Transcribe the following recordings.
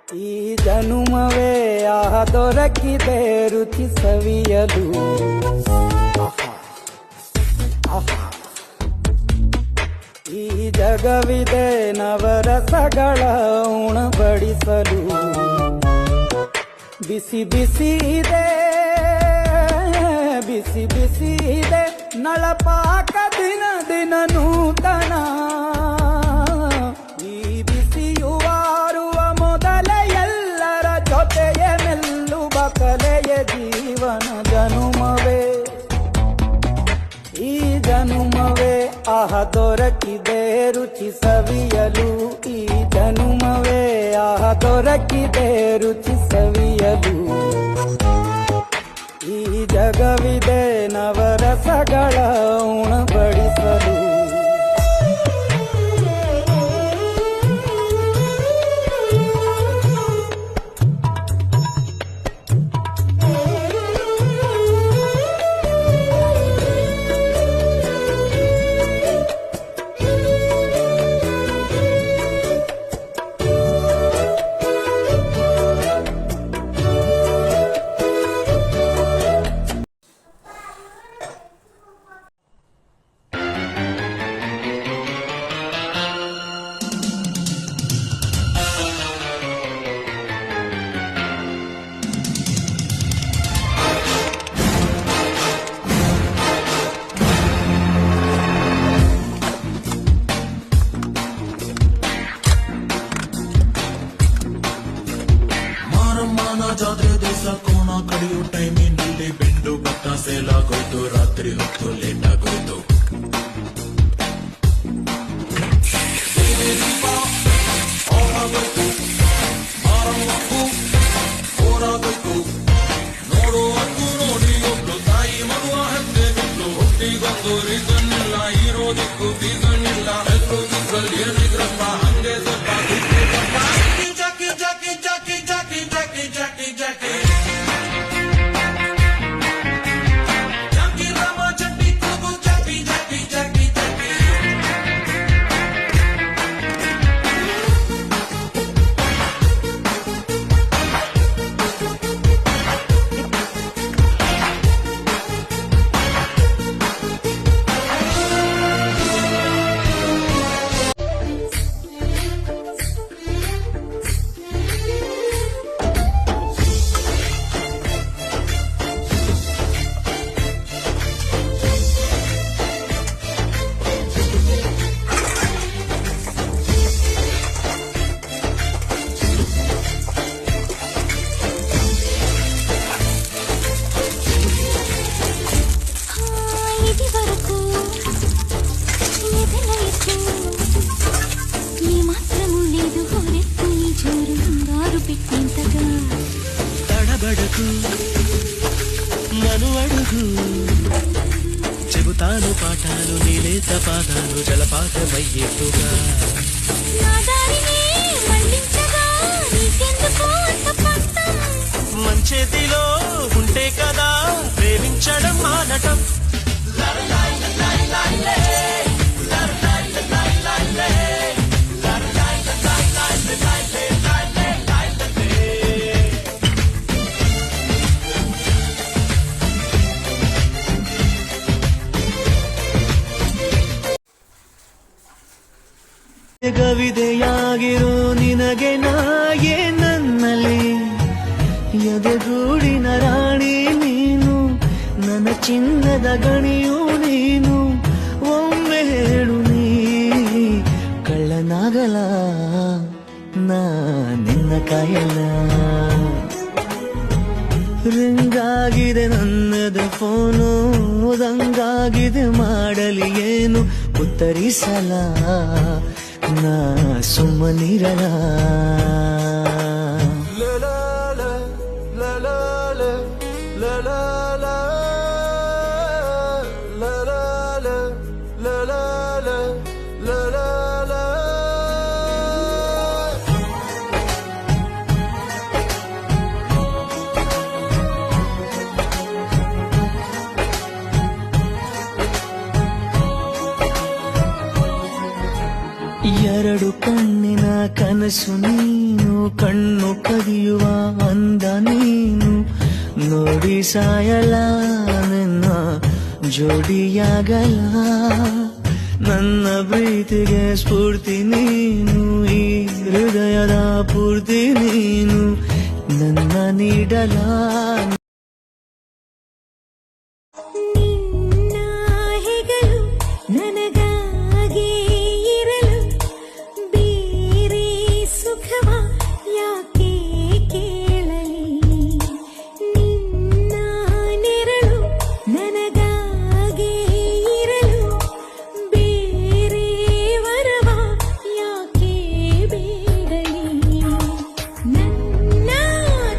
ಈ ಜನುಮವೇ ದೊರಕಿದೆ ರುಚಿ ಸವಿಯಲು. ಈ ಜಗವಿದೆ ನವರಸಗಳ ಉಣಬಡಿಸಲು. ಬಿಸಿ ಬಿಸಿ ಇದೆ, ಬಿಸಿ ಬಿಸಿ ಇದೆ ನಳಪಾಕ ದಿನ ದಿನ ನೂತನ. ಈ ಬಿಸಿಯುವಾರುವ ಮೊದಲೇ ಎಲ್ಲರ ಜೊತೆಯ ಮೆಲ್ಲುವ ಕಲೆಯ ಜೀವನ ಜನುಮವೇ. ಈ ಜನುಮವೇ ದೊರಕಿದೆ ರುಚಿ ಸವಿಯಲು. ಈ ಜನುಮವೇ ದೊರಕಿದೆ ರುಚಿ ಸವಿಯಲು. ಈ ಜಗವಿದೆ ನವರಸಗಳ ಉಣಬಡಿಸಲು. ಜಾತ್ರೆ ದಿವಸ ಕೋಣ ಕಡಿಯೋ ಟೈಮಿನಲ್ಲಿ ಬೆಂಡು ಭತ್ತ ಸೇಲಾಗೋಯ್ತು. ರಾತ್ರಿ ಹೊತ್ತು ಲೇಟ್ ಆಗೋಯ್ತು. ನೋಡುವಕ್ಕೂ ನೋಡಿ ಒಬ್ಳು ತಾಯಿ ಮಗುವ ಹತ್ತೆ ಬಿಟ್ಟು ಹುಟ್ಟಿಗೊಂದು ರೀಸನ್ ಇಲ್ಲ, ಇರೋದಿಕ್ಕೂ ಬೀಸನ್ ಇಲ್ಲ. ಎಲ್ಲರೂ ದಿಕ್ಕಲ್ಲಿ ಏನಿದ್ರಪ್ಪ ಹಂಗೆ ಸ್ವಲ್ಪ ಜಾಕಿ ಜಾಕಿ ಜಾಕಿ ಜಾಕಿ ಜಾಕಿ ಜಾಕಿ ಜಾಕಿ ಜಾಕಿ ರಾಮ ಚಟ್ಟಿ ಕೂಗು ಜಾಕಿ ಜಾಕಿ ಜಾಕಿ ಜಾಕಿ. తడబడకు నను అడుగు, చెబుతాను పాఠాలు నీలేత పాదాలు జలపాతమయ్యేట్టుగా. మంచేతిలో ఉంటే కదా ప్రేమించడం మానటం. ಜಗವಿದೆಯಾಗಿರೋ ನಿನಗೆ ನಾಯೇ ನನ್ನಲ್ಲಿ ಎದೆಗೂಡಿನ ರಾಣಿ ನೀನು, ನನ್ನ ಚಿನ್ನದ ಗಣಿಯೂ ನೀನು. ಒಮ್ಮೆ ಹೇಳು ನೀ ಕಳ್ಳನಾಗಲ ನಾ ನಿನ್ನ ಕಾಯಲ್ಲ. ರಿಂಗಾಗಿದೆ ನನ್ನದ ಫೋನು, ದಂಗಾಗಿದೆ ಮಾಡಲಿ ಏನು ಉತ್ತರಿಸಲ ನಾ ಸುಮ್ಮನಿರಲ. ಎರಡು ಕಣ್ಣಿನ ಕನಸು ನೀನು, ಕಣ್ಣು ಕದಿಯುವ ಅಂದ ನೀನು, ನೋಡಿ ಸಾಯಲ ನಿನ್ನ ಜೋಡಿಯಾಗಲ. ನನ್ನ ಪ್ರೀತಿಗೆ ಸ್ಫೂರ್ತಿ ನೀನು, ಈ ಹೃದಯದ ಪೂರ್ತಿ ನೀನು, ನನ್ನ ನೀಡಲ. ನಿನ್ನ ಹೆಗಲು ನನಗಾಗಿ ಇರಲು ಬೇರೆ ಸುಖವ ಯಾಕೆ ಕೇಳಲಿ. ನಿನ್ನ ನೆರಳು ನನಗಾಗಿ ಇರಲು ಬೇರೆ ವರವ ಯಾಕೆ ಬೇಡಲಿ. ನನ್ನ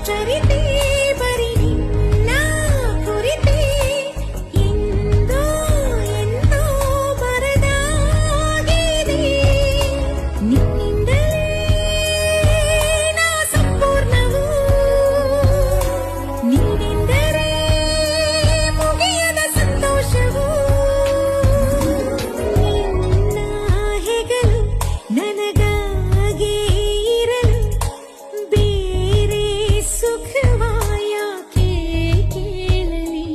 ಚರಿತೆ ಬರಿ ನಿನ್ನ ಕುರಿತೆ ಎಂದೋ ಎಂದೋ ಬರದಾಗಿದೆ. ನಿನ್ನಿಂದಲೇ ನಾ ಸಂಪೂರ್ಣವು, ನೀನೆಂದರೆ ಮುಗಿಯದ ಸಂತೋಷವು. ನಿನ್ನ ಹೆಗಲು ನನಗಾಗಿ ಇರಲು ಬೇರೆ ಸುಖವ ಯಾಕೆ ಕೇಳಲಿ.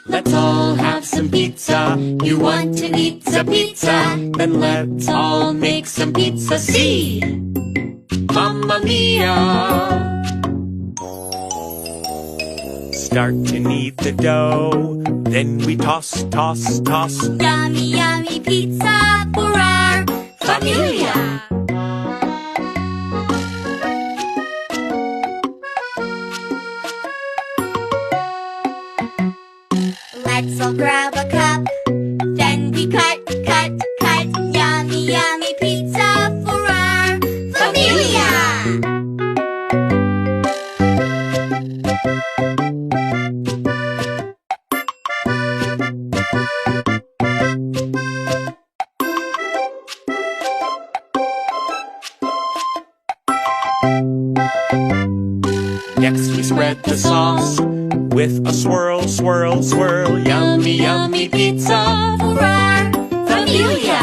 Let's all have some pizza. You want to eat some pizza? Then let's all make some pizza. See, Mamma Mia! Start to knead the dough, then we toss, toss, toss. Yummy, yummy pizza for our familia. Let's all grab a cup, then we cut, cut, cut. Yummy, yummy pizza for our familia. Next we spread the sauce with a swirl, swirl, swirl. Yummy, yummy pizza. For our familia.